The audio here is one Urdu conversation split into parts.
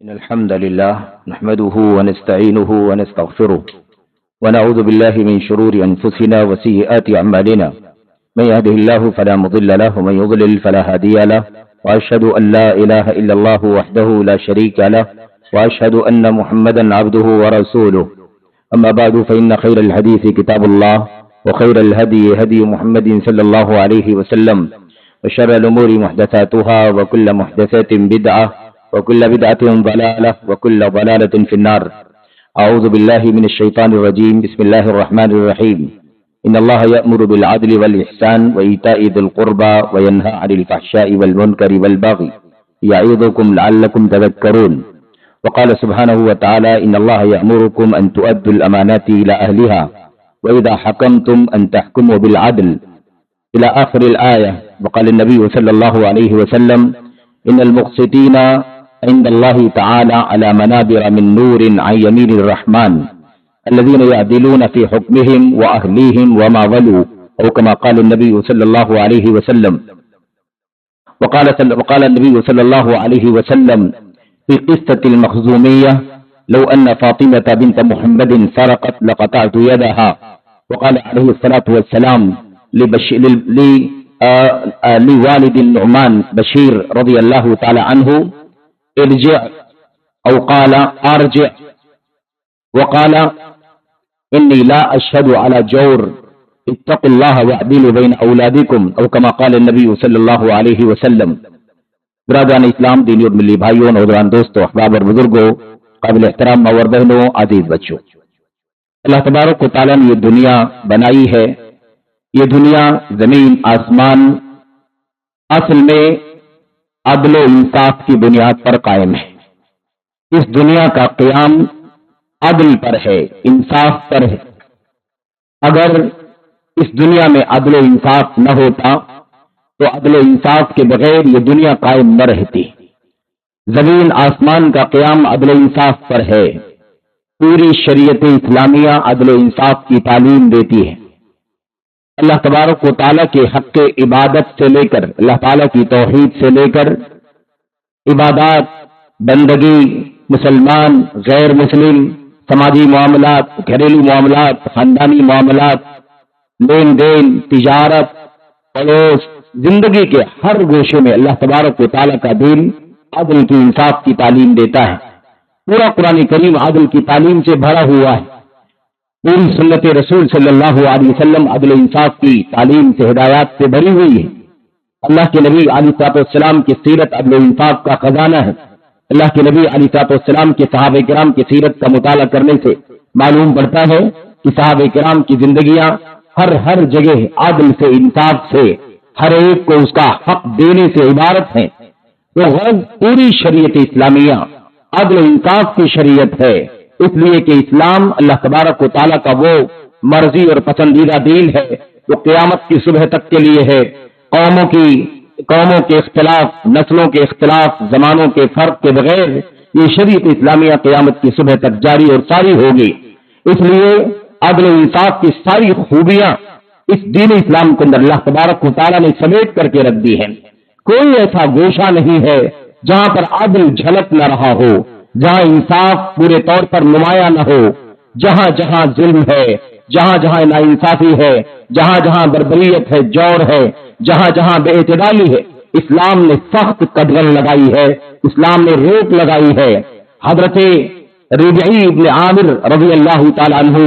إن الحمد لله نحمده ونستعينه ونستغفره ونعوذ بالله من شرور أنفسنا وسيئات أعمالنا من يهده الله فلا مضل له ومن يضلل فلا هادي له وأشهد أن لا إله إلا الله وحده لا شريك له وأشهد أن محمدا عبده ورسوله أما بعد فإن خير الحديث كتاب الله وخير الهدي هدي محمد صلى الله عليه وسلم وشر الأمور محدثاتها وكل محدثة بدعة وكل بدعة ضلالة وكل ضلالة في النار. أعوذ بالله من الشيطان الرجيم. بسم الله الرحمن الرحيم. إن الله يأمر بالعدل والإحسان وإيتاء ذي القربى وينهى عن الفحشاء والمنكر والبغي يعظكم لعلكم تذكرون. وقال سبحانه وتعالى إن الله يأمركم أن تؤدوا الأمانات إلى أهلها وإذا حكمتم أن تحكموا بالعدل إلى آخر الآية. وقال النبي صلى الله عليه وسلم إن المقسطين عند الله تعالى على منابر من نور عن يمين الرحمن الذين يعدلون في حكمهم وأهليهم وما ظلوا، أو كما قال النبي صلى الله عليه وسلم. وقال النبي صلى الله عليه وسلم في قصة المخزومية لو أن فاطمة بنت محمد سرقت لقطعت يدها. وقال عليه الصلاة والسلام لوالد النعمان بشير رضي الله تعالى عنه ارجع، أو قال ارجع، وقال إني لا أشهد على جور اتقوا الله واعدلوا بين أولادكم، أو كما قال النبي صلی اللہ علیہ وسلم. برادران اسلام، دینی اور ملی بھائیوں، نوجوان دوستوں، احباب اور بزرگوں، قابل احترام ماں اور بہنوں، عزیز بچوں، اللہ تبارک و تعالیٰ نے یہ دنیا بنائی ہے. یہ دنیا زمین آسمان اصل میں عدل و انصاف کی بنیاد پر قائم ہے. اس دنیا کا قیام عدل پر ہے، انصاف پر ہے. اگر اس دنیا میں عدل و انصاف نہ ہوتا تو عدل و انصاف کے بغیر یہ دنیا قائم نہ رہتی. زمین آسمان کا قیام عدل و انصاف پر ہے. پوری شریعت اسلامیہ عدل و انصاف کی تعلیم دیتی ہے. اللہ تبارک و تعالیٰ کے حق عبادت سے لے کر، اللہ تعالیٰ کی توحید سے لے کر عبادات، بندگی، مسلمان، غیر مسلم، سماجی معاملات، گھریلو معاملات، خاندانی معاملات، لین دین، تجارت، پڑوس، زندگی کے ہر گوشے میں اللہ تبارک و تعالیٰ کا دین عدل کی، انصاف کی تعلیم دیتا ہے. پورا قرآن کریم عدل کی تعلیم سے بھرا ہوا ہے. پوری سنت رسول صلی اللہ علیہ وسلم عدل انصاف کی تعلیم سے، ہدایات سے بھری ہوئی ہے. اللہ کے نبی علیہ السلام کی سیرت عدل انصاف کا خزانہ ہے. اللہ کے نبی علیہ السلام کے صحابہ کرام کی سیرت کا مطالعہ کرنے سے معلوم پڑتا ہے کہ صحابہ کرام کی زندگیاں ہر جگہ عدل سے، انصاف سے، ہر ایک کو اس کا حق دینے سے عبارت ہیں. تو غرض پوری شریعت اسلامیہ عدل انصاف کی شریعت ہے، اس لیے کہ اسلام اللہ تبارک و تعالیٰ کا وہ مرضی اور پسندیدہ دین ہے جو قیامت کی صبح تک کے لیے ہے. قوموں کے اختلاف، نسلوں کے اختلاف، زمانوں کے فرق کے بغیر یہ شریعت اسلامیہ قیامت کی صبح تک جاری اور ساری ہوگی. اس لیے عدل و انصاف کی ساری خوبیاں اس دین اسلام کے اندر اللہ تبارک و تعالیٰ نے سمیٹ کر کے رکھ دی ہے. کوئی ایسا گوشہ نہیں ہے جہاں پر عدل جھلک نہ رہا ہو، جہاں انصاف پورے طور پر نمایاں نہ ہو. جہاں جہاں ظلم ہے، جہاں جہاں ناانصافی ہے، جہاں جہاں بربریت ہے، جور ہے، جہاں جہاں بے اعتدالی ہے، اسلام نے سخت قدغن لگائی ہے، اسلام نے روک لگائی ہے. حضرت ربعی ابن عامر رضی اللہ تعالی عنہ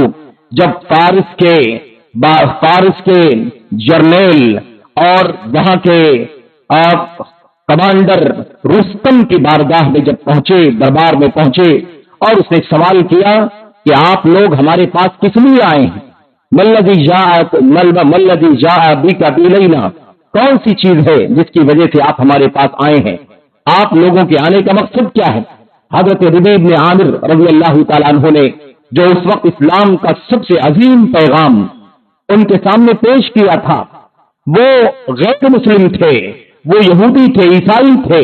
جب فارس کے جرنیل اور وہاں کے کمانڈر رستم کی بارگاہ میں جب پہنچے، دربار میں پہنچے، اور اس نے سوال کیا کہ آپ لوگ ہمارے پاس کس لیے آئے ہیں؟ ملذی جاء بک الینا، کون سی چیز ہے جس کی وجہ سے آپ ہمارے پاس آئے ہیں؟ آپ لوگوں کے آنے کا مقصد کیا ہے؟ حضرت ربیع بن عامر رضی اللہ تعالیٰ عنہ نے جو اس وقت اسلام کا سب سے عظیم پیغام ان کے سامنے پیش کیا تھا، وہ غیر مسلم تھے، وہ یہودی تھے، عیسائی تھے.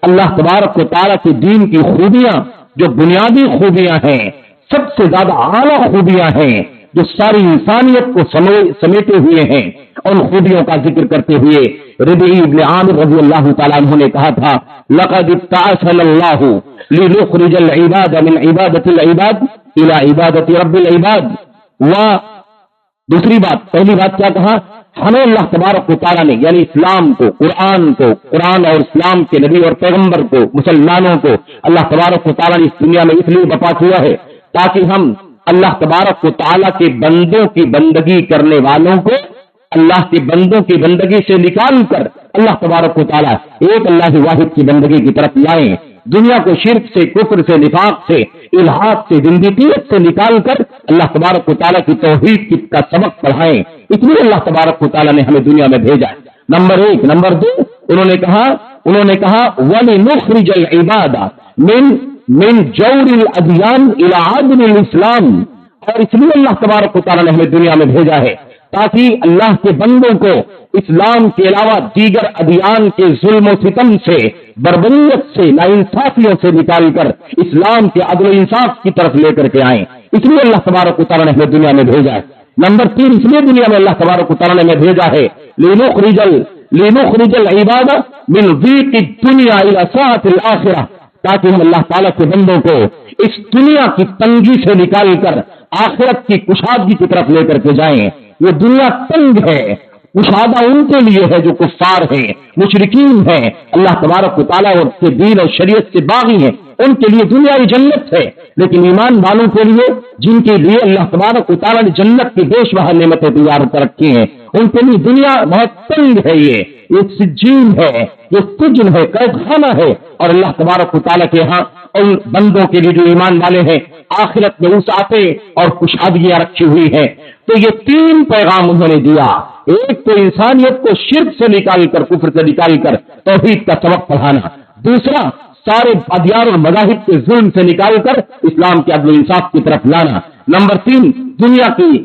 اللہ تبارک و تعالیٰ کے دین کی خوبیاں جو بنیادی خوبیاں ہیں، سب سے زیادہ اعلیٰ خوبیاں ہیں، جو ساری انسانیت کو سمیٹے ہوئے ہیں، ان خوبیوں کا ذکر کرتے ہوئے ربعی ابن عامر رضی اللہ تعالیٰ عنہ نے کہا تھا لقد ابتعثنا اللہ لنخرج العباد من عبادت العباد الى عبادت رب العباد. دوسری بات، پہلی بات کیا کہا؟ ہمیں اللہ تبارک و تعالیٰ نے یعنی اسلام کو، قرآن اور اسلام کے نبی اور پیغمبر کو، مسلمانوں کو اللہ تبارک و تعالیٰ نے اس دنیا میں اس لیے بپا کیا ہے تاکہ ہم اللہ تبارک و تعالیٰ کے بندوں کی بندگی کرنے والوں کو اللہ کے بندوں کی بندگی سے نکال کر اللہ تبارک و تعالیٰ ایک اللہ واحد کی بندگی کی طرف لائیں. دنیا کو شرک سے، کفر سے، نفاق سے، الحاد سے، زندگیت سے نکال کر اللہ تبارک و تعالیٰ کی توحید کا سبق پڑھائیں. اس لیے اللہ تبارک و تعالیٰ نے ہمیں دنیا میں بھیجا ہے. نمبر 1. نمبر 2، انہوں نے کہا وَلِنُخْرِجَ الْعِبَادَ من جور الادیان الى عدل الاسلام. اور اس لیے اللہ تبارک و تعالیٰ نے ہمیں دنیا میں بھیجا ہے تاکہ اللہ کے بندوں کو اسلام کے علاوہ دیگر ادیان کے ظلم و ستم سے، بربریت سے، ناانصافیوں سے نکال کر اسلام کے عدل و انصاف کی طرف لے کر کے آئیں. اس لیے اللہ تبارک و تعالیٰ نے ہمیں دنیا میں بھیجا ہے. نمبر 3، اس لیے دنیا میں اللہ تبارک و تعالیٰ نے ہمیں بھیجا ہے لنخرج العباد من ضیق الدنیا الى سعة الآخرہ، تاکہ ہم اللہ تعالیٰ کے بندوں کو اس دنیا کی تنگی سے نکال کر آخرت کی کشادگی کی طرف لے کر کے جائیں. یہ دنیا تنگ ہے، کشادہ ان کے لیے ہے جو کفار ہیں، مشرکین ہیں، اللہ تبارک و تعالیٰ اور کے دین اور شریعت سے باغی ہیں، ان کے لیے دنیا ہی جنت ہے. لیکن ایمان والوں کے لیے، جن کے لیے اللہ تبارک و تعالیٰ نے جنت کی بے شمار نعمتیں تیار کر رکھی ہیں، ان کے لیے دنیا بہت تنگ ہے. یہ سجین ہے، یہ سجن ہے، قید خانہ ہے. اور اللہ تبارک و تعالیٰ کے ہاں ان بندوں کے لیے جو ایمان والے ہیں آخرت میں وسعتیں اور کشادگیاں رکھی ہوئی ہیں. تو یہ 3 پیغام انہوں نے دیا. ایک تو انسانیت کو شرک سے نکال کر، کفر سے نکال کر توحید کا سبق پڑھانا. دوسرا، سارے ادیان اور مذاہب کے ظلم سے نکال کر اسلام کے عدل و انصاف کی طرف لانا. نمبر 3،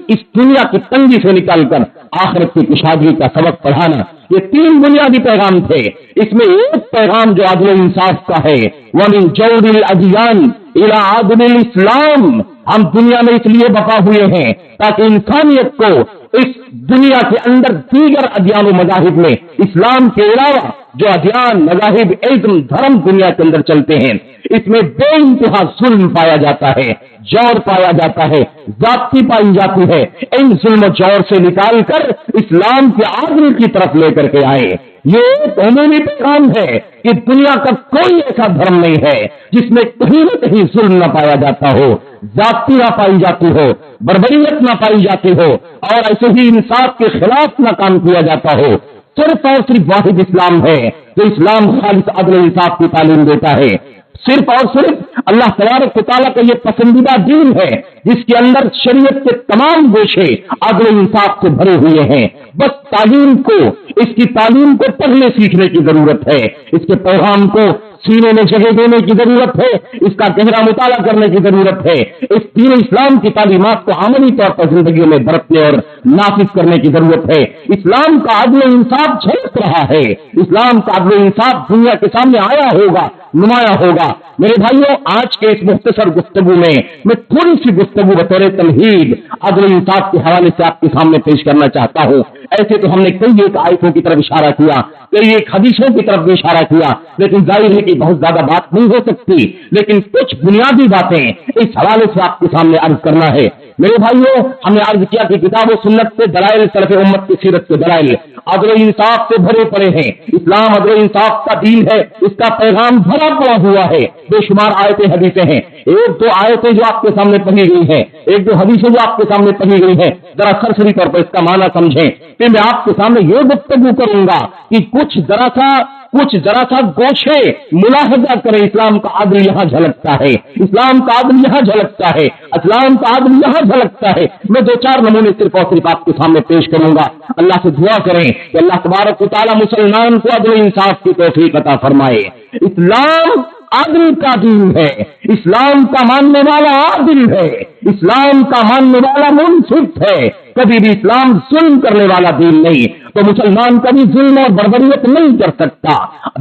اس دنیا کی تنگی سے نکال کر آخرت کی کشادگی کا سبق پڑھانا. یہ 3 بنیادی پیغام تھے. اس میں ایک پیغام جو عدل و انصاف کا ہے، وَمِن جَوْرِ الْأَدْيَانِ إِلَىٰ عَدْلِ الْإِسْلَامِ. ہم دنیا میں اس لیے بقا ہوئے ہیں تاکہ انسانیت کو اس دنیا کے اندر دیگر ادیان و مذاہب میں اسلام کے علاوہ جو ادیان، مذاہب، علم، دھرم دنیا کے اندر چلتے ہیں، اس میں بے انتہا ظلم پایا جاتا ہے، جور پایا جاتا ہے، ذاتی پائی جاتی ہے. ان ظلم و جور سے نکال کر اسلام کے عدل کی طرف لے کر کے آئے. یہ ایک عمومی پیغام ہے کہ دنیا کا کوئی ایسا دھرم نہیں ہے جس میں کہیں نہ کہیں ظلم نہ پایا جاتا ہو، ذاتی نہ پائی جاتی ہو، بربریت نہ پائی جاتی ہو، اور ایسے ہی انصاف کے خلاف نہ کام کیا جاتا ہو. صرف اور صرف واحد اسلام ہے جو اسلام خالص عدل و انصاف کی تعلیم دیتا ہے. صرف اور صرف اللہ تبارک و تعالیٰ کا یہ پسندیدہ دین ہے جس کے اندر شریعت کے تمام گوشے عدل و انصاف سے بھرے ہوئے ہیں. بس اس کی تعلیم کو پڑھنے سیکھنے کی ضرورت ہے، اس کے پیغام کو سینے میں جگہ دینے کی ضرورت ہے، اس کا گہرا مطالعہ کرنے کی ضرورت ہے، اس دین اسلام کی تعلیمات کو عملی طور پر زندگیوں میں برتنے اور نافذ کرنے کی ضرورت ہے. اسلام کا عدل و انصاف جھلک رہا ہے، اسلام کا عدل و انصاف دنیا کے سامنے آیا ہوگا، نمایاں ہوگا. میرے بھائیوں، آج کے اس مختصر گفتگو میں تھوڑی سی گفتگو بطور تمہید عدل و انصاف کے حوالے سے آپ کے سامنے پیش کرنا چاہتا ہوں. ایسے تو ہم نے کئی ایک آیتوں کی طرف اشارہ کیا، کئی ایک حدیثوں کی طرف بھی اشارہ کیا، لیکن ظاہر ہے کہ بہت زیادہ بات نہیں ہو سکتی. لیکن کچھ بنیادی باتیں اس حوالے سے آپ کے سامنے عرض کرنا ہے. میرے بھائیوں، ہم نے عرض کیا کہ کتاب و سنت سے دلائل، سلف امت کی سیرت کے دلائل عدل و انصاف سے بھرے پڑے ہیں. اسلام عدل و انصاف کا دین ہے، اس کا پیغام بھرا پڑا ہوا ہے. بے شمار آیتیں، حدیثیں ہیں. ایک دو آیتیں جو آپ کے سامنے پڑھی گئی ہیں، ایک دو حدیثیں جو آپ کے سامنے پڑھی گئی ہیں، ذرا سرسری طور پر اس کا معنی سمجھیں. پھر میں آپ کے سامنے یہ گفتگو کروں گا کہ کچھ ذرا سا گوشے ملاحظہ کریں. اسلام کا عدل یہاں جھلکتا ہے، اسلام کا عدل یہاں جھلکتا ہے، اسلام کا عدل یہاں جھلکتا ہے. میں 2-4 نمونے صرف اور صرف آپ کے سامنے پیش کروں گا. اللہ سے دعا کریں کہ اللہ تبارک و تعالیٰ مسلمان کو عدل و انصاف کی توفیق عطا فرمائے. اسلام عدل کا دین ہے، اسلام کا ماننے والا عادل ہے، اسلام کا ماننے والا منصف ہے. کبھی بھی اسلام ظلم کرنے والا دین نہیں، تو مسلمان کبھی ظلم اور بربریت نہیں کر سکتا،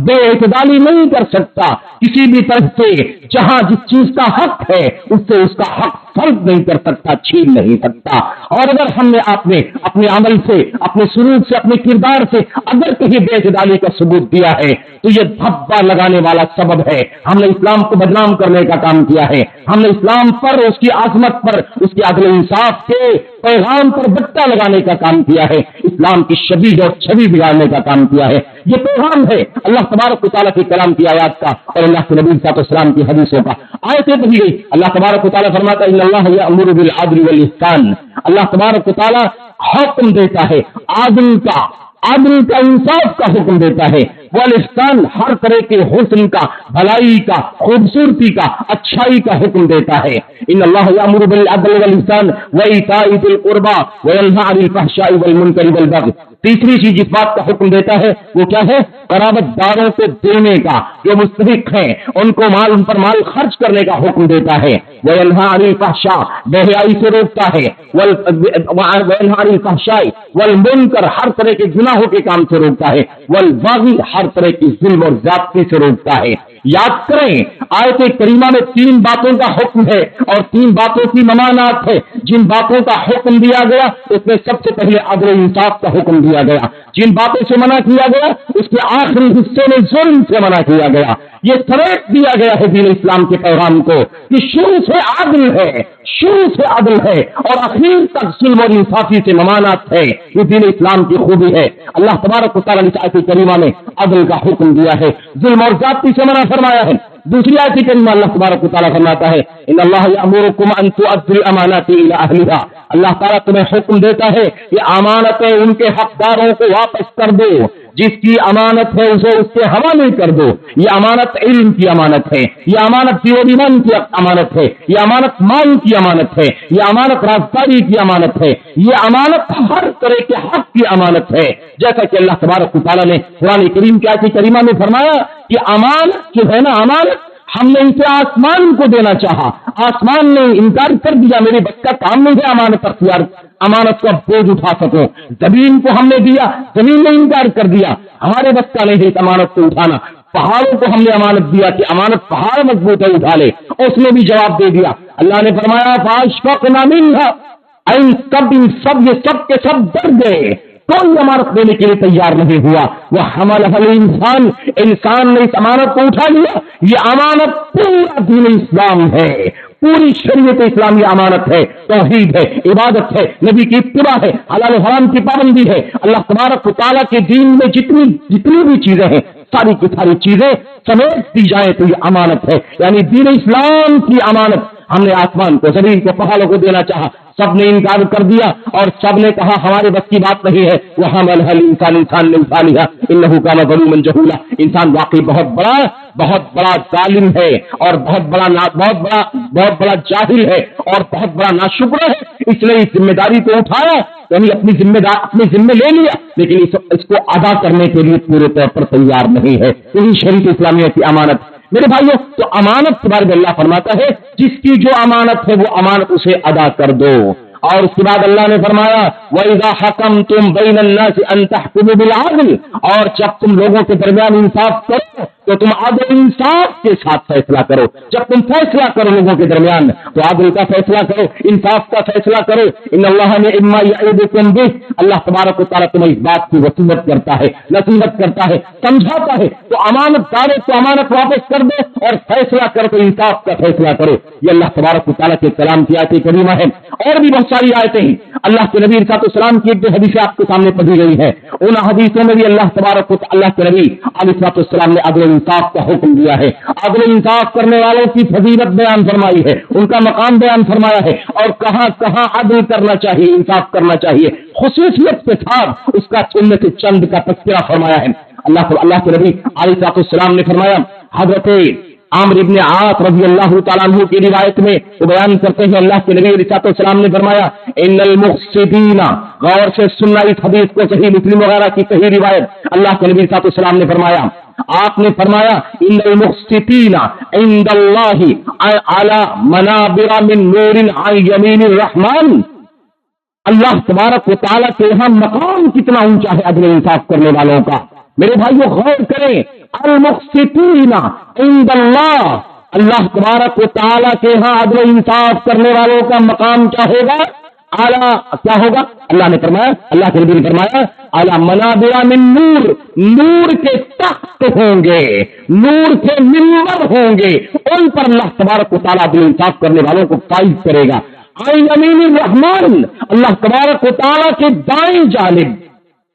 بے اعتدالی نہیں کر سکتا کسی بھی طرح سے، جہاں جس چیز کا حق ہے اس سے اس کا حق فرض نہیں کر سکتا، چھین نہیں سکتا۔ اور اگر ہم نے آپ نے اپنے عمل سے، اپنے سلوک سے، اپنے کردار سے اگر کہیں بے اعتدالی کا ثبوت دیا ہے تو یہ دھبا لگانے والا سبب ہے، ہم نے اسلام کو بدنام کرنے کا کام کیا ہے، ہم نے اسلام پر، اس کی عظمت پر، اس کے عدل انصاف کے پیغام پر بٹا لگانے کا کام کیا ہے، اسلام کی شبیہ اور چھوی بگاڑنے کا کام کیا ہے۔ یہ پیغام ہے اللہ تبارک و تعالیٰ کے کلام کی آیات کا اور اللہ کے نبی صلی اللہ علیہ وسلم کی حدیثوں کا۔ آیتیں پڑھی گئی، اللہ تبارک و تعالیٰ فرماتا ہے ان اللہ یأمر بالعدل والاحسان، اللہ تبارک و تعالیٰ حکم دیتا ہے عدل کا انصاف کا حکم دیتا ہے، والاحسان ہر طرح کے حسن کا، بھلائی کا، خوبصورتی کا، اچھائی کا حکم دیتا ہے۔ ان اللہ یأمر بالعدل والاحسان وایتاء ذی القربى وینہی عن الفحشاء والمنکر والبغی۔ تیسری چیز جس بات کا حکم دیتا ہے وہ کیا ہے؟ قرابت داروں کو دینے کا، جو مستحق ہیں ان کو ان پر مال خرچ کرنے کا حکم دیتا ہے۔ وینہی عن الفحشاء، بے حیائی سے روکتا ہے، وینہی عن الفحشاء والمنکر، ہر طرح کے گناہوں کے کام سے روکتا ہے، والبغی، ہر طرح کی ظلم اور زیادتی سے روکتا ہے۔ یاد کریں آیت کریمہ میں 3 باتوں کا حکم ہے اور 3 باتوں کی ممانعت ہے۔ جن باتوں کا حکم دیا گیا اس میں سب سے پہلے عدل انصاف کا حکم دیا گیا، جن باتوں سے منع کیا گیا اس کے آخری حصے میں ظلم سے منع کیا گیا۔ یہ سمیٹ دیا گیا ہے دین اسلام کے پیغام کو کہ شروع سے عدل ہے اور اخیر تک ظلم اور انصافی سے ممانعت ہے۔ یہ دین اسلام کی خوبی ہے۔ اللہ تبارک و تعالیٰ نے آیت کریمہ میں عدل کا حکم دیا ہے، ظلم اور زیادتی سے منع فرمایا ہے۔ دوسری آیت کریمہ اللہ تبارک و تعالیٰ فرماتا ہے ان اللہ یأمرکم ان تؤدوا الامانات الی اہلھا، اللہ تعالیٰ تمہیں حکم دیتا ہے کہ امانتیں ان کے حقداروں کو واپس کر دو، جس کی امانت ہے اسے اس کے حوالے کر دو۔ یہ امانت علم کی امانت ہے، یہ امانت دین و ایمان کی امانت ہے، یہ امانت مال کی امانت ہے، یہ امانت رازداری کی امانت ہے، یہ امانت ہر طرح کے حق کی امانت ہے۔ جیسا کہ اللہ تبارک و تعالیٰ نے قرآن کریم کی آیت کریمہ میں فرمایا کہ امانت جو ہے نا، امانت ہم نے اسے آسمان کو دینا چاہا، آسمان نے انکار کر دیا، میرے بس کا کام نہیں ہے امانت کا بوجھ اٹھا سکوں۔ زمین کو ہم نے دیا، زمین نے انکار کر دیا، ہمارے بس کا نہیں ہے اس امانت کو اٹھانا۔ پہاڑوں کو ہم نے امانت دیا کہ امانت پہاڑ مضبوط ہے اٹھا لے، اس نے بھی جواب دے دیا۔ اللہ نے فرمایا فاشفقنا منها، ان سب یہ سب کے سب ڈر گئے، کوئی امانت دینے کے لیے تیار نہیں ہوا۔ وہ حملہ انسان نے اس امانت کو اٹھا لیا۔ یہ امانت پورا دین اسلام ہے، پوری شریعت اسلامی امانت ہے، توحید ہے، عبادت ہے، نبی کی اتباع ہے، حلال و حرام کی پابندی ہے۔ اللہ تبارک و تعالیٰ کے دین میں جتنی بھی چیزیں ہیں ساری کی ساری چیزیں سمیٹ دی جائیں تو یہ امانت ہے، یعنی دین اسلام کی امانت۔ ہم نے آسمان کو، زمین کو، پہاڑوں کو دینا چاہا، سب نے انکار کر دیا اور سب نے کہا ہمارے بس کی بات نہیں ہے۔ وَحَمَلَهَا الْإِنسَانُ انسان نے اٹھا لیا، إِنَّهُ كَانَ ظَلُومًا جَهُولًا، انسان واقعی بہت بڑا ظالم ہے اور بہت بڑا جاہل ہے اور بہت بڑا ناشکر ہے۔ اس نے اس ذمہ داری کو اٹھایا، یعنی اپنے ذمہ لے لیا، لیکن اس کو ادا کرنے کے لیے پورے طور پر تیار نہیں ہے۔ یہی شریعت اسلامیہ کی امانت۔ میرے بھائیوں، تو امانت کے بارے میں اللہ فرماتا ہے جس کی جو امانت ہے وہ امانت اسے ادا کر دو۔ اور اس کے بعد اللہ نے فرمایا وَإِذَا حَكَمْتُمْ بَيْنَ النَّاسِ أَن تَحْكُمُوا بِالْعَدْلِ، اور جب تم لوگوں کے درمیان انصاف کرو تو تم عدل انصاف کے ساتھ فیصلہ کرو۔ جب تم فیصلہ کرو لوگوں کے درمیان تو عدل کا فیصلہ کرو، انصاف کا فیصلہ کرو۔ ان اللہ نعم یعظکم بہ، اللہ تبارک و تعالیٰ تمہیں اس بات کی وصیت کرتا ہے، نصیحت کرتا ہے، سمجھاتا ہے۔ تو امانت داروں کو امانت واپس کر دو اور فیصلہ کرو تو انصاف کا فیصلہ کرو۔ یہ اللہ تبارک و تعالیٰ کے کلام کی آیت کریمہ ہے۔ اور بھی بہت ساری آیتیں ہیں اللہ کے نبی صلی اللہ علیہ وسلم کی، ایک جو حدیثیں آپ کے سامنے پڑھی گئی ہے، ان حدیثوں میں بھی اللہ تبارک و اللہ کے نبی علیہ السلام نے عدل انصاف کا حکم دیا ہے۔ عدل انصاف کرنے والوں کی فضیلت بیان فرمائی ہے، ان کا مقام بیان فرمایا ہے، اور کہاں کہاں عدل کرنا چاہیے، انصاف کرنا چاہیے، خصوصیت کے ساتھ اس کا چند کا تذکرہ فرمایا ہے۔ اللہ کے نبی علیہ السلام نے فرمایا، حضرت عامر ابن عاص رضی اللہ تعالیٰ عنہ کی روایت میں وہ بیان کرتے ہیں، اللہ کے نبی علیہ السلام نے فرمایا ان المفسدین، غور سے سننا اس حدیث کو، صحیح مسلم وغیرہ کی صحیح روایت، اللہ کے نبی علیہ السلام نے فرمایا، آپ نے فرمایا ان المقسطین عند اللہ علی منابر من نور عن یمین الرحمن، اللہ تبارک و تعالیٰ کے یہاں مقام کتنا اونچا ہے عدل انصاف کرنے والوں کا. میرے بھائیو غور کریں، المقسطین عند اللہ، اللہ تبارک و تعالیٰ کے یہاں عدل انصاف کرنے والوں کا مقام کیا ہوگا؟ اعلیٰ کیا ہوگا؟ اللہ نے فرمایا، اللہ کے نبی نے فرمایا اعلیٰ منابر من نور، نور کے تخت ہوں گے، نور کے منبر ہوں گے، ان پر اللہ تبارک و تعالیٰ عدل انصاف کرنے والوں کو فائز کرے گا. یمین الرحمن، اللہ تبارک و تعالیٰ کے دائیں جانب.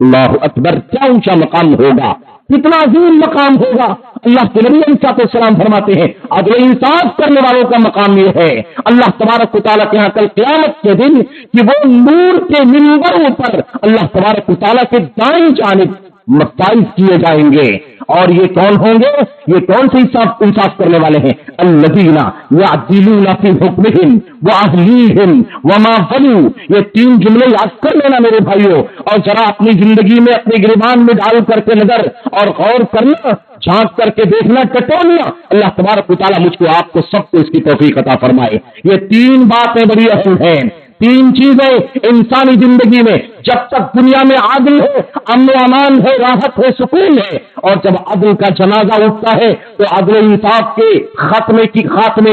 اللہ اکبر، کیا اونچا مقام ہوگا، کتنا عظیم مقام ہوگا. اللہ کے نبی علیہ السلام فرماتے ہیں عدل انصاف کرنے والوں کا مقام یہ ہے اللہ تبارک و تعالیٰ کے یہاں کل قیامت کے دن کہ وہ نور کے منبروں پر اللہ تبارک و تعالیٰ کے دائیں جانب فائز کیے جائیں گے. اور یہ کون ہوں گے؟ یہ کون سے انصاف کرنے والے ہیں؟ الذین یعدلون فی حکمہم واہلیہم وما ولوا. یہ تین جملے یاد کر لینا میرے بھائیوں، اور ذرا اپنی زندگی میں اپنے گریبان میں ڈال کر کے نظر اور غور کرنا، جھانک کر کے دیکھنا، ٹٹولنا. اللہ تبارک و تعالیٰ مجھ کو، آپ کو، سب کو اس کی توفیق عطا فرمائے. یہ تین باتیں بڑی اہم ہیں. تین چیزیں انسانی زندگی میں جب تک دنیا میں عدل ہے، امن و امان ہے، راحت ہے، سکون ہے، اور جب عدل کا جنازہ اٹھتا ہے تو عدل انصاف کے خاتمے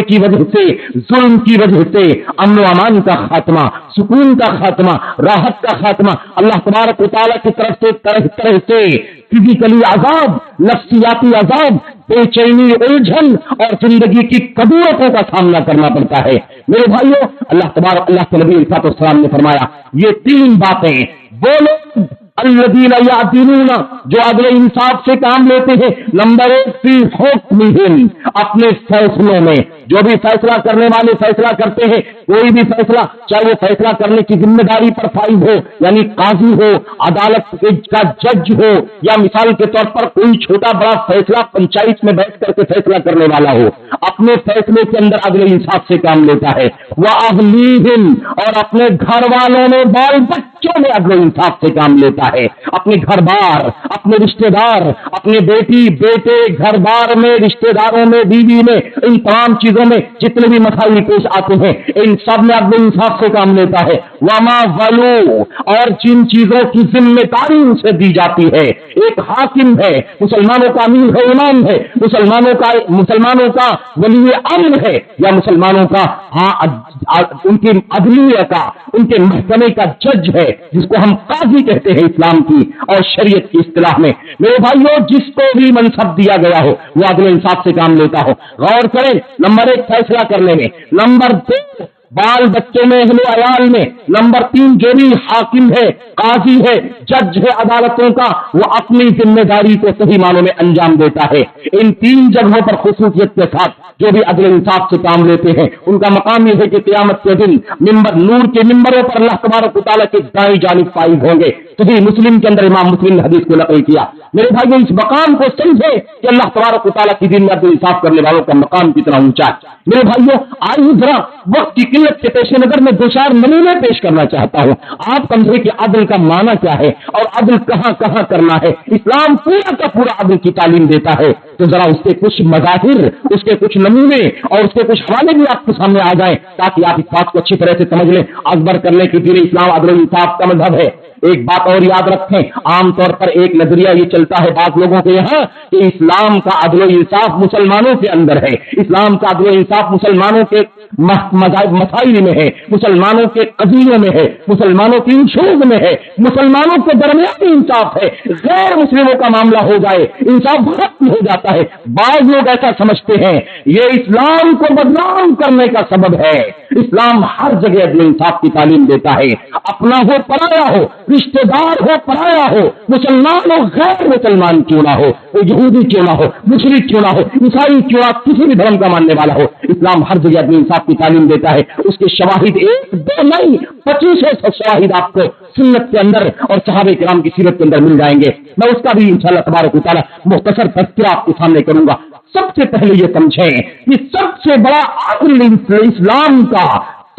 کی وجہ سے، ظلم کی وجہ سے امن و امان کا خاتمہ، سکون کا خاتمہ، راحت کا خاتمہ، اللہ تبارک و تعالیٰ کی طرف سے طرح طرح سے فزیکلی عذاب، نفسیاتی عذاب، بے چینی، الجھن اور زندگی کی کدورتوں کا سامنا کرنا پڑتا ہے. میرے بھائیوں، اللہ کے نبی علیہ السلام نے فرمایا یہ تین باتیں وہ لوگ الذین یعدلون جو عدل انصاف سے کام لیتے ہیں. نمبر 1 فی حکمہم، اپنے فیصلوں میں. جو بھی فیصلہ کرنے والے فیصلہ کرتے ہیں، کوئی بھی فیصلہ، چاہے وہ فیصلہ کرنے کی ذمہ داری پر فائز ہو، یعنی قاضی ہو، عدالت کا جج ہو، یا مثال کے طور پر کوئی چھوٹا بڑا فیصلہ پنچایت میں بیٹھ کر کے فیصلہ کرنے والا ہو، اپنے فیصلے کے اندر عدل انصاف سے کام لیتا ہے. وَأَهْلِيهِمْ، اور اپنے گھر والوں میں، بال بچوں میں عدل انصاف سے کام لیتا ہے. اپنے گھر بار، اپنے رشتہ دار، اپنے بیٹی بیٹے، گھر بار میں، رشتہ داروں میں، بیوی میں، ان تمام چیزوں میں جتنے بھی مسائل پیش آتے ہیں ان سب میں عدل انصاف سے کام لیتا ہے. وما ولو، اور جن چیزوں کی ذمہ داری ان سے دی جاتی ہے. ایک حاکم ہے، مسلمانوں کا امیر ہے، امام ہے، مسلمانوں کا ولی امر ہے، یا مسلمانوں کا ان کی عدلیہ کا، ان کے محکمے کا جج ہے، جس کو ہم قاضی کہتے ہیں اسلام کی اور شریعت کی اصطلاح میں. میرے بھائیوں، جس کو بھی منصب دیا گیا ہو وہ عدل انصاف سے کام لیتا ہو. غور کریں، نمبر 1 فیصلہ کرنے میں، نمبر 2 بال بچوں میں، اہل و عیال میں، نمبر 3 جو بھی حاکم ہے، قاضی ہے، جج ہے عدالتوں کا، وہ اپنی ذمہ داری کو صحیح معنوں میں انجام دیتا ہے. ان 3 جگہوں پر خصوصیت کے ساتھ جو بھی عدل انصاف سے کام لیتے ہیں ان کا مقام یہ ہے کہ قیامت کے دن نور کے منبروں پر اللہ تبارک و تعالیٰ کے دائیں جانب فائز ہوں گے. صحیح مسلم کے اندر امام مسلم نے حدیث کو نقل کیا. میرے بھائیوں، اس مقام کو سمجھے کہ اللہ تبارک و تعالیٰ کی دین میں عدل انصاف کرنے والوں کا مقام کتنا اونچا ہے. میرے بھائیوں، آئیے ذرا وقت کی قلت کے پیش نظر میں 2-4 نمونے پیش کرنا چاہتا ہوں. آپ سمجھے کہ عدل کا معنی کیا ہے اور عدل کہاں کہاں کرنا ہے. اسلام پورا کا پورا عدل کی تعلیم دیتا ہے، تو ذرا اس کے کچھ مظاہر، اس کے کچھ نمونے اور اس کے کچھ حوالے بھی آپ کے سامنے آ جائیں تاکہ آپ اس بات کو اچھی طرح سے سمجھ لیں. اکبر کرنے کے دین اسلام عدل انصاف کا مذہب ہے. ایک بات اور یاد رکھیں، عام طور پر ایک نظریہ یہ چلتا ہے بعض لوگوں کے یہاں کہ اسلام کا عدل و انصاف مسلمانوں کے اندر ہے، اسلام کا عدل و انصاف مسلمانوں کے مسائل میں ہے، مسلمانوں کے قضیوں میں ہے، مسلمانوں کی انشوز میں ہے، مسلمانوں کے درمیان انصاف ہے. غیر مسلموں کا معاملہ ہو جائے انصاف ختم ہو جاتا ہے. بعض لوگ ایسا سمجھتے ہیں یہ اسلام کو بدنام کرنے کا سبب ہے. اسلام ہر جگہ عدل انصاف کی تعلیم دیتا ہے. اپنا ہو پرایا ہو، رشتہ دار ہو پرایا ہو، مسلمان ہو غیر مسلمان کیوں نہ ہو، وہ یہودی کیوں نہ ہو، مشرک کیوں نہ ہو، عیسائی کیوں نہ، کسی بھی دھرم کا ماننے والا ہو، اسلام ہر جگہ عدل انصاف کی تعلیم دیتا ہے. اس کے شواہد 1-2 نہیں 2500 شواہد آپ کو سنت کے اندر اور صحابہ کرام کی سیرت کے اندر مل جائیں گے. میں اس کا بھی انشاءاللہ تبارک و تعالیٰ مختصر تذکرہ آپ کے سامنے کروں گا. سب سے پہلے یہ سمجھیں کہ سب سے بڑا عدل اسلام کا،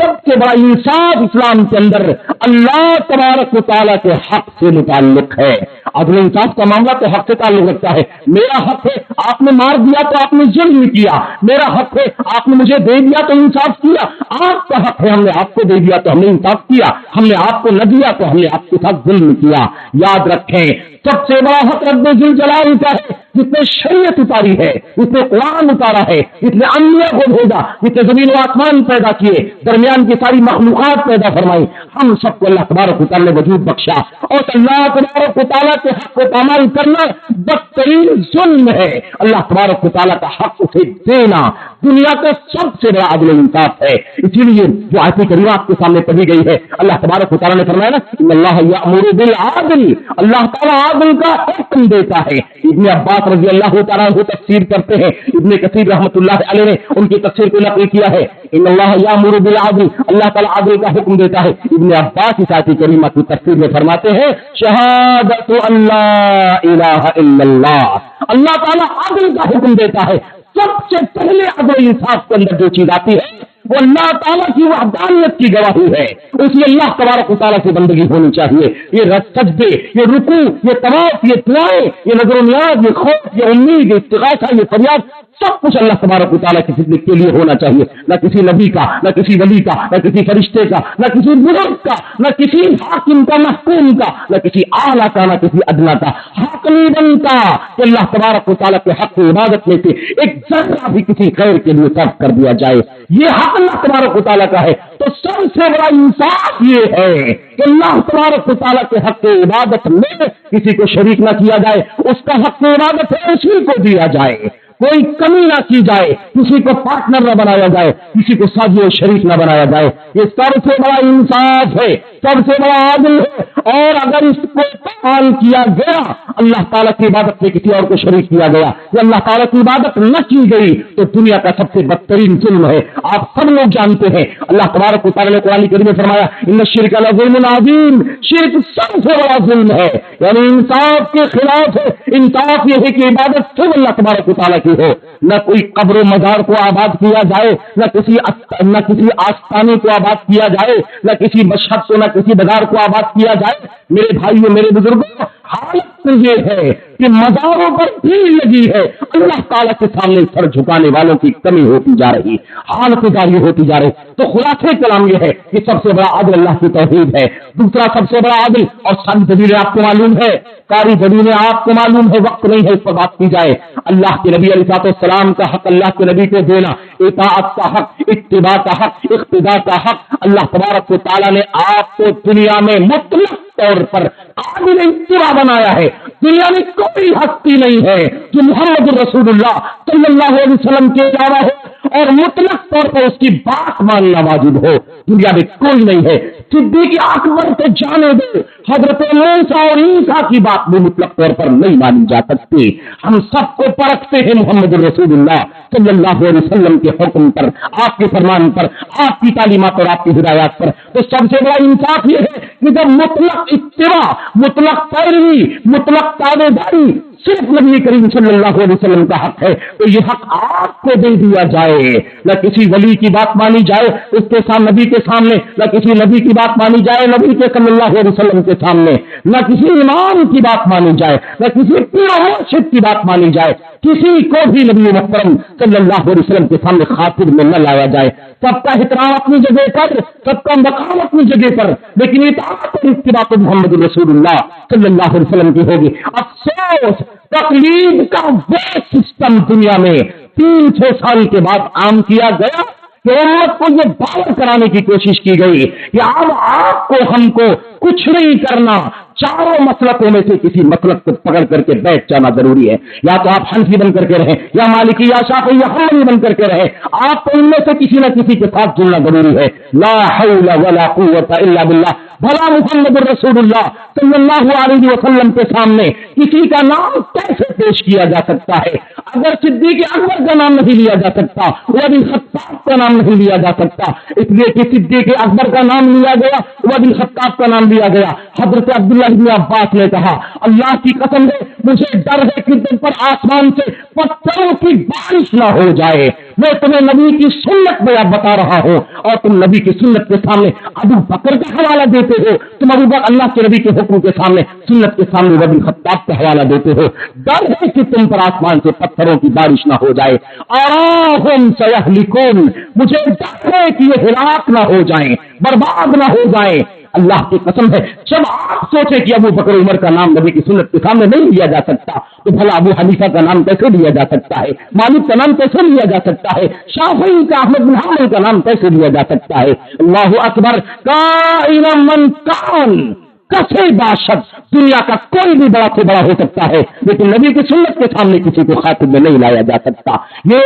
سب سے بڑا انصاف اسلام کے اندر اللہ تبارک و تعالیٰ کے حق سے متعلق ہے. عدل انصاف کا معاملہ تو حق سے تعلق رکھتا ہے. میرا حق ہے آپ نے مار دیا تو آپ نے ظلم کیا, میرا حق ہے آپ نے مجھے دے دیا تو انصاف کیا. آپ کا حق ہے ہم نے آپ کو دے دیا تو ہم نے انصاف کیا, ہم نے آپ کو نہ دیا تو ہم نے آپ کے ساتھ ظلم کیا. یاد رکھیں سب سے بڑا حق رب ذل جلال کا ہے, جس نے شریعت اتاری ہے, جس نے قرآن اتارا ہے, جس نے انبیاء کو بھیجا, جس نے زمین و آسمان پیدا کیے, درمیان کی ساری مخلوقات پیدا فرمائی, ہم سب کو اللہ تبارک و تعالیٰ نے وجود بخشا. اور اللہ تبارک و تعالیٰ کے حق کو پامال کرنا بدترین ظلم ہے. اللہ تبارک و تعالیٰ کا حق اسے دینا دنیا کا سب سے بڑا عدل انصاف ہے. اسی لیے جو آیت کریمہ آپ کے سامنے پڑھی گئی ہے, اللہ تبارک و تعالیٰ نے فرمایا نا ان اللہ یأمر بالعدل, اللہ تعالیٰ عدل کا حکم دیتا ہے. ابن عباس رضی اللہ تعالیٰ عنہ تفسیر کرتے ہیں, ابن کثیر رحمۃ اللہ علیہ نے ان کی تفسیر کو نقل کیا ہے. ان اللہ یأمر بالعدل, اللہ تعالیٰ عدل کا حکم دیتا ہے. ابن عباس اس آیت کریمہ کی تفسیر میں فرماتے ہیں شہادت ان لا الہ الا اللہ, اللہ تعالیٰ عدل کا حکم دیتا ہے. سب سے پہلے عدل انصاف کے اندر جو چیز آتی ہے وہ اللہ تعالیٰ کی وحدانیت کی گواہی ہے. اس لیے اللہ تبارک و تعالیٰ کی بندگی ہونی چاہیے. یہ سجدے, یہ رکوع, یہ طواف, یہ دعائیں, یہ نظر و نیاز, یہ خوف, یہ امید, یہ استغاثہ, یہ فریاد, سب کچھ اللہ تبارک و تعالیٰ کی خدمت کے لیے ہونا چاہیے. نہ کسی نبی کا, نہ کسی ولی کا, نہ کسی فرشتے کا, نہ کسی بزرگ کا, نہ کسی حاکم کا, محکوم کا, نہ کسی اعلیٰ کا, نہ کسی ادنا کا. حق نہیں بنتا کہ اللہ تبارک و تعالیٰ کے حق عبادت میں سے ایک ذرہ بھی کسی خیر کے لیے صرف کر دیا جائے. یہ حق اللہ تبارک و تعالیٰ کا ہے. تو سب سے بڑا انصاف یہ ہے کہ اللہ تبارک و تعالیٰ کے حق عبادت میں کسی کو شریک نہ کیا جائے. اس کا حق عبادت ہے اسی کو دیا جائے, کوئی کمی نہ کی جائے, کسی کو پارٹنر نہ بنایا جائے, کسی کو ساتھی و شریک نہ بنایا جائے. یہ سب سے بڑا انصاف ہے, سب سے بڑا عدل ہے. اور اگر اس کو پال کیا گیا, اللہ تعالیٰ کی عبادت میں کسی اور کو شریک کیا گیا, یا اللہ تعالیٰ کی عبادت نہ کی گئی, تو دنیا کا سب سے بدترین ظلم ہے. آپ سب لوگ جانتے ہیں اللہ تبارک و تعالیٰ نے قرآن کریم میں فرمایا ان الشرک لظلم عظیم, شرک سب سے بڑا ظلم ہے, یعنی انصاف کے خلاف ہے. انصاف یہ ہے کہ عبادت صرف اللہ تبارک و تعالیٰ کی ہو, نہ کوئی قبر و مزار کو آباد کیا جائے, نہ کسی آستانے کو آباد کیا جائے, نہ کسی مشہد کو, نہ کسی بازار کو آباد کیا جائے. میرے بھائیوں, میرے بزرگوں, حالت یہ ہے کہ مزاروں پر بھیڑ لگی ہے, اللہ تعالیٰ کے سامنے سر جھکانے والوں کی کمی ہوتی جا رہی, حالت جاری ہوتی جا رہی. تو خلاصے کلام یہ ہے کہ سب سے بڑا عدل اللہ کی توحید ہے. دوسرا سب سے بڑا عدل, اور ساری دلیلیں آپ کو معلوم ہے, ساری دلیلیں آپ کو معلوم ہے, وقت نہیں ہے اس پر بات کی جائے. اللہ کے نبی علیہ السلام کا حق اللہ کے نبی کو دینا, اطاعت کا حق, اتباع کا حق, اقتداء کا حق. اللہ تبارک و تعالیٰ نے آپ کو دنیا میں مطلق طور پر قابل اتباع بنایا ہے. دنیا میں کوئی ہستی نہیں ہے جو محمد رسول اللہ صلی اللہ علیہ وسلم کے علاوہ ہو اور مطلق طور پر اس کی بات ماننا واجب ہو. دنیا میں کوئی نہیں ہے. صدیق اکبر سے جانے دے, حضرت موسیٰ اور عیسیٰ کی بات بھی مطلق طور پر نہیں مانی جا سکتی. ہم سب کو پرکھتے ہیں محمد رسول اللہ صلی اللہ علیہ وسلم کے حکم پر, آپ کے فرمان پر, آپ کی تعلیمات اور آپ کی ہدایات پر. تو سب سے بڑا انصاف یہ ہے کہ جب مطلق اتباع, مطلق پیروی, مطلق تابع داری صرف نبی کریم صلی اللہ علیہ وسلم کا حق ہے, تو یہ حق آپ کو دے دیا جائے. نہ کسی ولی کی بات مانی جائے اس کے سامنے, نبی کے سامنے, نہ کسی نبی کی بات مانی جائے نبی کے صلی اللہ علیہ وسلم کے سامنے, نہ کسی امام کی بات مانی جائے, نہ کسی پیر و مرشد کی بات مانی جائے. کسی کو بھی نبی محترم صلی اللہ علیہ وسلم کے سامنے خاطر میں نہ لایا جائے. سب کا احترام اپنی جگہ پر, سب کا مقام اپنی جگہ پر, لیکن اطاعت اور اتباع محمد رسول اللہ صلی اللہ علیہ وسلم کی ہوگی. افسوس, تقلید کا وہ سسٹم دنیا میں 300 سال کے بعد عام کیا گیا کہ امت کو یہ باور کرانے کی کوشش کی گئی کہ اب آپ کو, ہم کو کچھ نہیں کرنا, چاروں مسلکوں میں سے کسی مسلک کو پکڑ کر کے بیٹھ جانا ضروری ہے. یا تو آپ حنفی بن کر کے رہیں, یا مالکی, یا شافعی, یا حنبلی بن کر کے رہیں. آپ کو ان میں سے کسی نہ کسی کے ساتھ جڑنا ضروری ہے. لا حول ولا قوت الا باللہ. بھلا محمد رسول اللہ صلی اللہ علیہ وسلم کے سامنے کسی کا نام کیسے پیش کیا جا سکتا ہے؟ اگر صدیق اکبر کا نام نہیں لیا جا سکتا، عمر بن خطاب کا نام نہیں لیا جا سکتا، اس لیے کہ صدیق اکبر کا نام لیا گیا، عمر بن خطاب کا نام لیا گیا۔ حضرت عبداللہ بن عباس نے کہا اللہ کی قسم ہے مجھے ڈر ہے کہ تم پر آسمان سے پتھروں کی بارش نہ ہو جائے۔ میں تمہیں نبی کی سنت بیان بتا رہا ہوں اور تم نبی کی سنت کے سامنے ابو بکر کا حوالہ دیتے ہو، تم ابو بکر اللہ کے نبی کے حکم کے سامنے سنت کے سامنے عمر بن خطاب کا حوالہ دیتے ہو۔ ڈر ہے کہ تم پر آسمان سے پتھروں کی بارش نہ ہو جائے۔ اراہم سیہلکون، مجھے ڈر ہے کہ یہ ہلاک نہ ہو جائیں، برباد نہ ہو جائیں۔ اللہ کی قسم ہے جب آپ سوچیں کہ ابو بکر عمر کا نام نبی کی سنت کے سامنے نہیں لیا جا سکتا تو بھلا ابو حنیفہ کا نام کیسے لیا جا سکتا ہے، مالک کا نام کیسے لیا جا سکتا ہے، شافعی کا، احمد بن حنبل کا نام کیسے لیا جا سکتا ہے؟ اللہ اکبر، کائن من کان، کسے باشد، دنیا کا کوئی بھی بڑا سے بڑا ہو سکتا ہے لیکن نبی کی سنت کے سامنے کسی کو خاطر میں نہیں لایا جا سکتا۔ یہ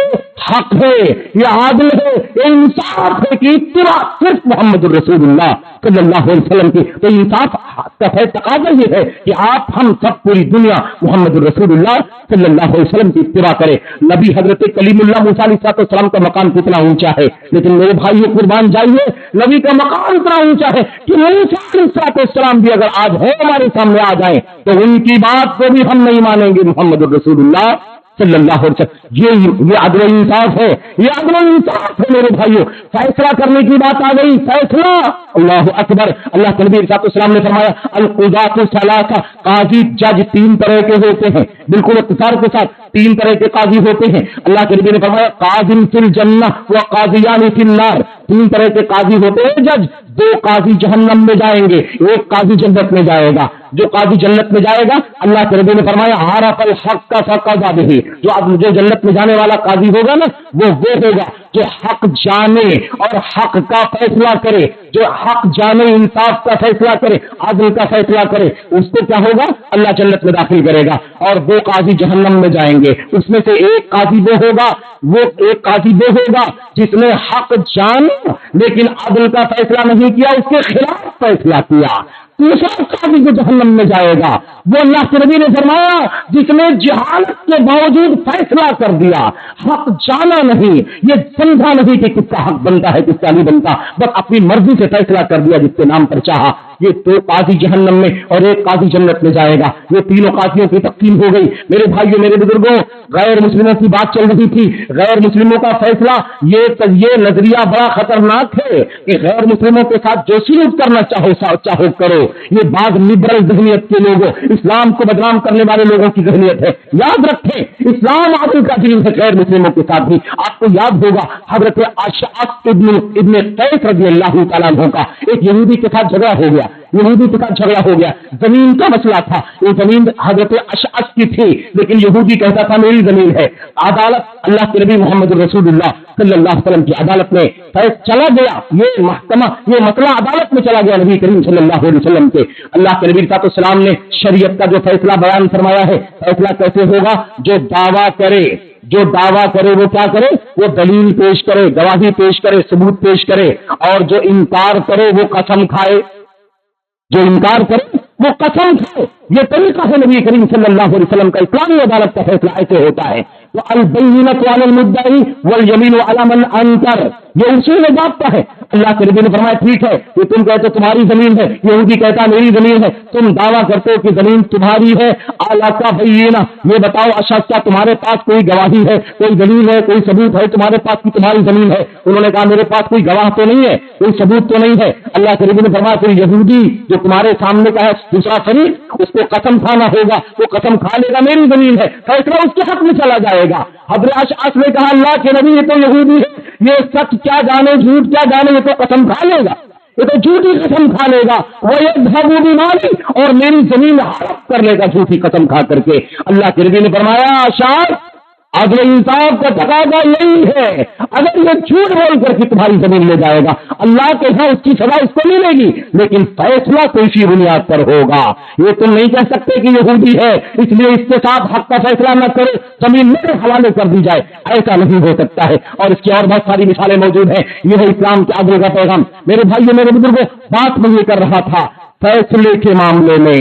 حق ہے، یہ عادل ہے، یہ انصاف ہے کہ اتباع صرف محمد الرسول اللہ صلی اللہ علیہ وسلم کی۔ تو انصاف کا تقاضا یہ ہے کہ آپ ہم سب پوری دنیا محمد الرسول اللہ صلی اللہ علیہ وسلم کی اتباع کرے۔ نبی حضرت کلیم اللہ موسیٰ علیہ السلام کا مقام کتنا اونچا ہے، لیکن میرے بھائیو قربان جائیے نبی کا مقام اتنا اونچا ہے کہ موسیٰ علیہ السلام بھی اگر آج ہو ہمارے سامنے آ جائیں تو ان کی بات کو بھی ہم نہیں مانیں گے۔ محمد الرسول اللہ صلی اللہ علیہ وسلم، یہ عدل و انصاف ہے، یہ عدل و انصاف ہے میرے بھائیو۔ فیصلہ کرنے کی بات آ گئی، فیصلہ، اللہ اکبر، اللہ کے نبی صلی اللہ علیہ وسلم نے فرمایا القضاۃ ثلاثہ، قاضی جج تین طرح کے ہوتے ہیں، بالکل اختصار کے ساتھ تین طرح کے قاضی ہوتے ہیں۔ اللہ کے نبی نے فرمایا قاضی فی الجنہ و قاضیان فی النار، تین طرح کے قاضی ہوتے ہیں جج، دو قاضی جہنم میں جائیں گے، ایک قاضی جنت میں جائے گا۔ جو قاضی جنت میں جائے گا اللہ کے نبی نے فرمایا عرف الحق کا فقضى به، جو جنت میں جانے والا قاضی ہوگا نا وہ ہوگا جو حق جانے اور حق کا فیصلہ کرے، جو حق جانے، انصاف کا فیصلہ کرے، عدل کا فیصلہ کرے، اس کو کیا ہوگا اللہ جنت میں داخل کرے گا۔ اور دو قاضی جہنم میں جائیں گے، اس میں سے ایک قاضی وہ ہوگا جس نے حق جانا لیکن عدل کا فیصلہ نہیں کیا، اس کے خلاف فیصلہ کیا۔ دوسرا قاضی جو جہنم میں جائے گا وہ اللہ کے نبی نے فرمایا جس نے جہالت کے باوجود فیصلہ کر دیا، حق جانا نہیں، یہ سمجھا نہیں کہ کس کا حق بنتا ہے کس کا نہیں بنتا، بس اپنی مرضی سے فیصلہ کر دیا جس کے نام پر چاہا۔ یہ دو قاضی جہنم میں اور ایک قاضی جنت میں جائے گا۔ یہ تینوں قاضیوں کی تقسیم ہو گئی۔ میرے بھائیوں، میرے بزرگوں، غیر مسلموں کی بات چل رہی تھی، غیر مسلموں کا فیصلہ، یہ نظریہ بڑا خطرناک ہے کہ غیر مسلموں کے ساتھ جو سلوک کرنا چاہو کرو۔ یہ بعض لبرل ذہنیت کے لوگوں، اسلام کو بدنام کرنے والے لوگوں کی ذہنیت ہے۔ یاد رکھیں اسلام عدل کا دین ہے غیر مسلموں کے ساتھ بھی۔ آپ کو یاد ہوگا حضرت اشعث ابن قیس رضی اللہ تعالیٰ عنہ کا ایک یہودی کے ساتھ جھگڑا ہو گیا، زمین کا مسئلہ تھا۔ یہ زمین حضرت اشعث کی تھی لیکن یہودی کہتا تھا میری زمین ہے۔ عدالت اللہ کے نبی محمد رسول اللہ صلی اللہ علیہ وسلم کی عدالت میں چلا گیا، یہ مسئلہ عدالت میں چلا گیا نبی کریم صلی اللہ علیہ وسلم کے۔ اللہ کے نبی صلی اللہ علیہ وسلم نے شریعت کا جو فیصلہ بیان فرمایا ہے، فیصلہ کیسے ہوگا؟ جو دعویٰ کرے وہ کیا کرے؟ وہ دلیل پیش کرے، گواہی پیش کرے، ثبوت پیش کرے، اور جو انکار کرے وہ قسم کھائے، وہ قسم کھائے۔ یہ طریقہ ہے نبی کریم صلی اللہ علیہ وسلم کا۔ اسلامی عدالت کا فیصلہ ایسے ہوتا ہے۔ البینۃ علی المدعی والیمین علی من انکر، یہ اصول ضابطہ ہے۔ اللہ کے نبی نے فرمایا ٹھیک ہے یہ تم کہتے تمہاری زمین ہے، یہودی کہتا میری زمین ہے، تم دعویٰ کرتے ہو کہ زمین تمہاری ہے، اعلیٰ کا بینہ، یہ بتاؤ اشد کیا تمہارے پاس کوئی گواہی ہے، کوئی دلیل ہے، کوئی ثبوت ہے تمہارے پاس کہ تمہاری زمین ہے؟ انہوں نے کہا میرے پاس کوئی گواہ تو نہیں ہے، کوئی ثبوت تو نہیں ہے۔ اللہ کے نبی نے فرمایا کوئی یہودی جو تمہارے سامنے کا ہے دوسرا فریق، اس کو قسم کھانا ہوگا، وہ قسم کھا لے گا میری زمین ہے، فیصلہ اس کے حق میں چلا جائے گا۔ حضرت اشعث نے کہا اللہ کے نبی یہ تو یہودی ہے، یہ سچ کیا جانے جھوٹ کیا جانے، یہ تو قسم کھا لے گا، یہ تو جھوٹی قسم کھا لے گا، وہ یذهب بمالی، اور میری زمین ہڑپ کر لے گا جھوٹی قسم کھا کر کے۔ اللہ کے نبی نے فرمایا اشعث عدل انصاف کا تقاضا یہی ہے، اگر یہ جھوٹ بول کر کے تمہاری زمین لے جائے گا اللہ کے ہاں اس کی سزا اس کو ملے گی، لیکن فیصلہ کیسی بنیاد پر ہوگا؟ یہ تم نہیں کہہ سکتے کہ یہودی ہے اس لیے اس کے ساتھ حق کا فیصلہ نہ کرے، زمین میرے حوالے کر دی جائے، ایسا نہیں ہو سکتا ہے۔ اور اس کی اور بہت ساری مثالیں موجود ہیں۔ یہ ہے اسلام کے عدل کا پیغام۔ میرے بھائیوں، میرے بزرگوں، بات میں یہ کر رہا تھا فیصلے کے معاملے میں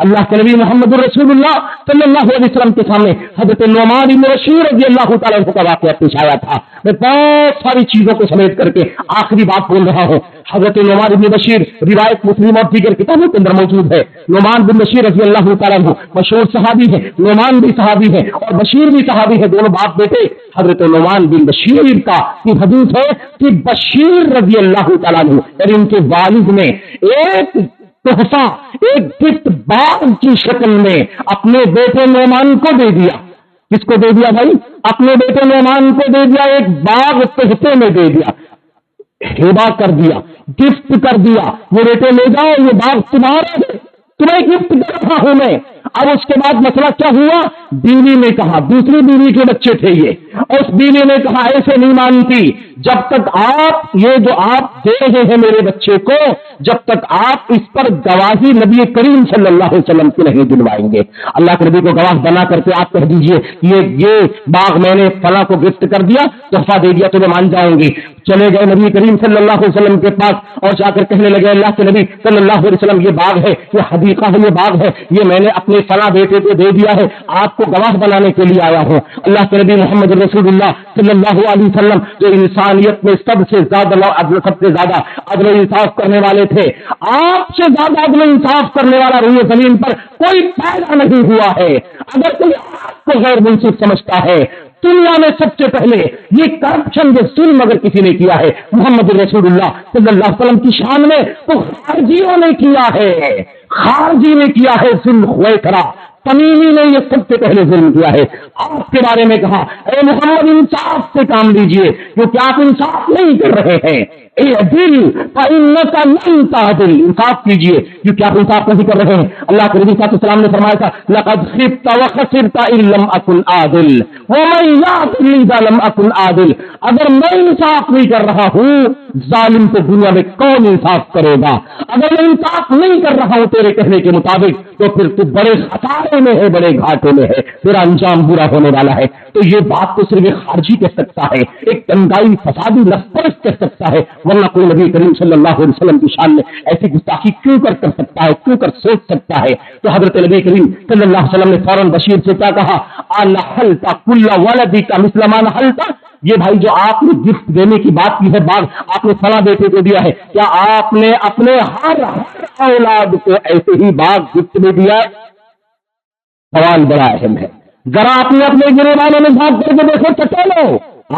اللہ کے نبی محمد رسول اللہ صلی اللہ علیہ وسلم کے سامنے حضرت نعمان بن بشیر رضی اللہ تعالیٰ عنہ کا واقعہ پیش آیا تھا. میں بہت ساری چیزوں کو سمیٹ کر کے آخری بات بول رہا ہوں. حضرت نعمان بن بشیر روایت مسلم اور دیگر کتابوں کے اندر موجود ہے. نعمان بن بشیر رضی اللہ تعالیٰ عنہ مشہور صحابی ہے. نعمان بھی صحابی ہے اور بشیر بھی صحابی ہے، دونوں باپ بیٹے. حضرت نعمان بن بشیر کا حدیث ہے کہ بشیر رضی اللہ تعالیٰ عنہ اور ان کے والد نے ایک تحفہ، ایک گفٹ باغ کی شکل میں اپنے بیٹے نعمان کو دے دیا. کس کو دے دیا بھائی؟ اپنے بیٹے نعمان کو دے دیا. ایک باغ تحفے میں دے دیا، ہبہ کر دیا، گفٹ کر دیا. یہ بیٹے لے جاؤ، یہ باغ تمہارا ہے، تمہیں گفٹ دے رہا ہوں میں. اب اس کے بعد مسئلہ کیا ہوا؟ بیوی نے کہا، دوسری بیوی کے بچے تھے یہ، اور اس بیوی نے کہا ایسے نہیں مانتی، جب تک آپ یہ جو آپ دے رہے ہیں میرے بچے کو، جب تک آپ اس پر گواہی نبی کریم صلی اللہ علیہ وسلم کی نہیں دلوائیں گے. اللہ کے نبی کو گواہ بنا کر کے آپ کہہ دیجئے یہ باغ میں نے فلاں کو گفٹ کر دیا، تحفہ دے دیا، تو میں مان جاؤں گی. چلے گئے نبی کریم صلی اللہ علیہ وسلم کے پاس اور جا کر کہنے لگے اللہ کے نبی صلی اللہ علیہ وسلم یہ باغ ہے، یہ حدیقہ ہے، یہ باغ ہے، یہ میں نے اپنے فلاں بیٹے کو دے دیا ہے، آپ کو گواہ بنانے کے لیے آیا ہوں. اللہ کے نبی محمد رسول اللہ صلی اللہ علیہ وسلم جو انسانیت میں سب سے زیادہ عدل و انصاف کرنے والے تھے، آپ سے زیادہ عدل و انصاف کرنے والا روئے زمین پر کوئی پیدا نہیں ہوا ہے. اگر کوئی آپ کو غیر منصف سمجھتا ہے، دنیا میں سب سے پہلے یہ کرپشن جو ظلم اگر کسی نے کیا ہے محمد رسول اللہ صلی اللہ علیہ وسلم کی شان میں، تو خارجیوں نے کیا ہے. خارجی نے کیا ہے ظلم. خویکرا تمیمی نے یہ سب سے پہلے ظلم کیا ہے. آپ کے بارے میں کہا اے محمد انصاف سے کام لیجئے، کیونکہ آپ انصاف نہیں کر رہے ہیں. اعدل فإنک لن تعدل، انصاف کیجئے کیونکہ آپ انصاف نہیں کر رہے ہیں. اللہ کے نبی صلی اللہ علیہ وسلم نے فرمایا تھا لقد خبت وخسرت ان لم اكن عادل ومن يعدل اذا لم اكن عادل. اگر میں انصاف نہیں کر رہا ہوں، ظالم تو دنیا میں کون انصاف کرے گا؟ اگر میں انصاف نہیں کر رہا ہوں تیرے کہنے کے مطابق، تو پھر تو بڑے خسارے میں ہے، بڑے گھاٹے میں ہے، تیرا انجام برا ہونے والا ہے. تو یہ بات تو صرف ایک خارجی کہہ سکتا ہے، ایک دنگائی فسادی نفرت کہہ سکتا ہے، ورنہ کوئی نبی کریم صلی اللہ علیہ وسلم کی شان میں ایسی گستاخی کیوں کر سکتا ہے، کیوں کر سوچ سکتا ہے؟ تو حضرت نبی کریم صلی اللہ علیہ وسلم نے فوراً بشیر سے کیا کہا؟ انحلت کل ولدک مثل ما نحلت. یہ بھائی جو آپ نے گفٹ دینے کی بات کی ہے، باغ آپ نے فلاں بیٹے کو دیا ہے، کیا آپ نے اپنے ہر اولاد کو ایسے ہی باغ گفٹ میں دیا؟ سوال بڑا اہم ہے. ذرا اپنے گرے والوں میں بات کر کے دیکھو، چٹولو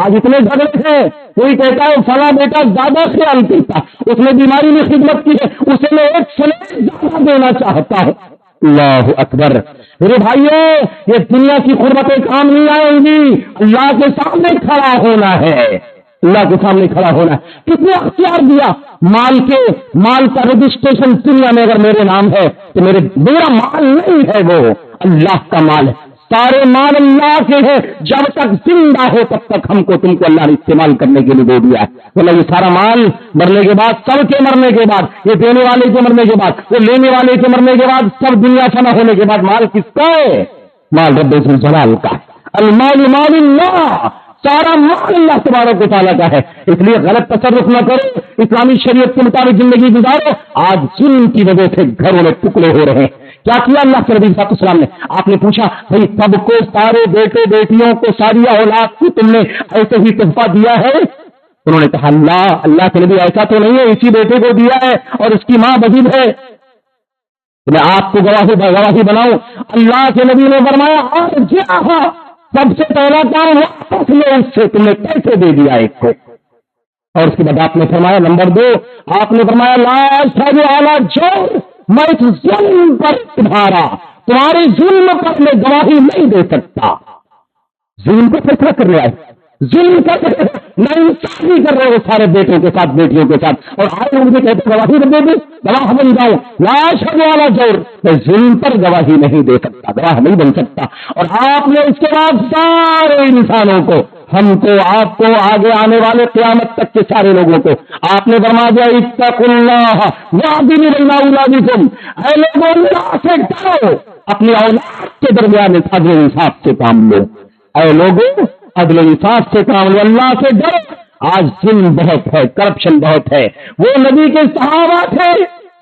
آج اتنے جھگڑے ہیں. کوئی کہتا ہے فلاں بیٹا زیادہ خیال کرتا، اس نے بیماری میں خدمت کی ہے، اسے میں ایک فلیٹ زیادہ دینا چاہتا ہوں. اللہ اکبر. میرے بھائیو، یہ دنیا کی قربتیں کام نہیں آئیں گی. اللہ کے سامنے کھڑا ہونا ہے، اللہ کے سامنے کھڑا ہونا ہے. کس نے اختیار دیا؟ مال کا رجسٹریشن دنیا میں اگر میرے نام ہے تو میرا مال نہیں ہے، وہ اللہ کا مال ہے. سارے مال اللہ کے ہیں. جب تک زندہ ہے تب تک ہم کو تم کو اللہ نے استعمال کرنے کے لیے دے دیا ہے. یہ سارا مال مرنے کے بعد، سب کے مرنے کے بعد، یہ دینے والے کے مرنے کے بعد، یہ لینے والے کے مرنے کے بعد، سب دنیا فنا ہونے کے بعد مال کس کا ہے؟ مال رب ذوالجلال کا ہے. المال مال اللہ، سارا مال اللہ تبارک و تعالیٰ کا ہے. اس لیے غلط تصرف نہ کرو، اسلامی شریعت کے مطابق زندگی گزارو. آج ظلم کی وجہ سے گھروں میں ٹکڑے ہو رہے ہیں. کیا کیا اللہ کے نبی صلی اللہ علیہ وسلم نے؟ آپ نے پوچھا بھائی سب کو، سارے بیٹے بیٹیوں کو، ساری اولاد کو تم نے ایسے ہی تحفہ دیا ہے؟ انہوں نے کہا اللہ کے نبی ایسا تو نہیں ہے، اسی بیٹے کو دیا ہے اور اس کی ماں وزیر ہے. میں آپ کو گواہی بناؤں. اللہ کے نبی نے فرمایا سب سے پہلا کام واپس لو اس سے، تم نے کیسے دے دیا ایک کو؟ اور اس کے بعد آپ نے فرمایا نمبر 2، آپ نے فرمایا لا اشهد علی جور، میں اس ظلم پر تمہارے ظلم پر میں گواہی نہیں دے سکتا. ظلم کو فیصلہ کر رہا ہے، ظلم کر رہے نہ انصافی کر رہے ہو سارے بیٹوں کے ساتھ، بیٹیوں کے ساتھ، اور آئے مجھے کہتے گواہی دے دے، گواہ بن جاؤ. لا اشهد علی جور، میں ظلم پر گواہی نہیں دے سکتا، گواہ نہیں بن سکتا. اور آپ نے اس کے بعد سارے انسانوں کو، ہم کو، آپ کو، آگے آنے والے قیامت تک کے سارے لوگوں کو آپ نے فرما دیا اتقوا اللہ واعدلوا بین اولادکم. اے لوگوں اللہ سے ڈرو، اپنی اولاد کے درمیان عدل و انصاف سے کام لو. اے لوگوں عدل و انصاف سے کام لو، اللہ سے ڈرو. آج ظلم بہت ہے، کرپشن بہت ہے. وہ نبی کے صحابہ تھے،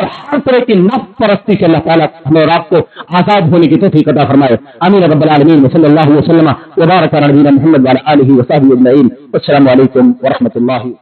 اور ہر طرح کی نفس پرستی سے اللہ تعالیٰ ہمیں اور آپ کو آزاد ہونے کی توفیق عطا فرمائے. آمین رب العالمین. صلی اللہ وسلم وبارک علی نبینا محمد وعلی آلہ وصحبہ اجمعین. السلام علیکم ورحمۃ اللہ.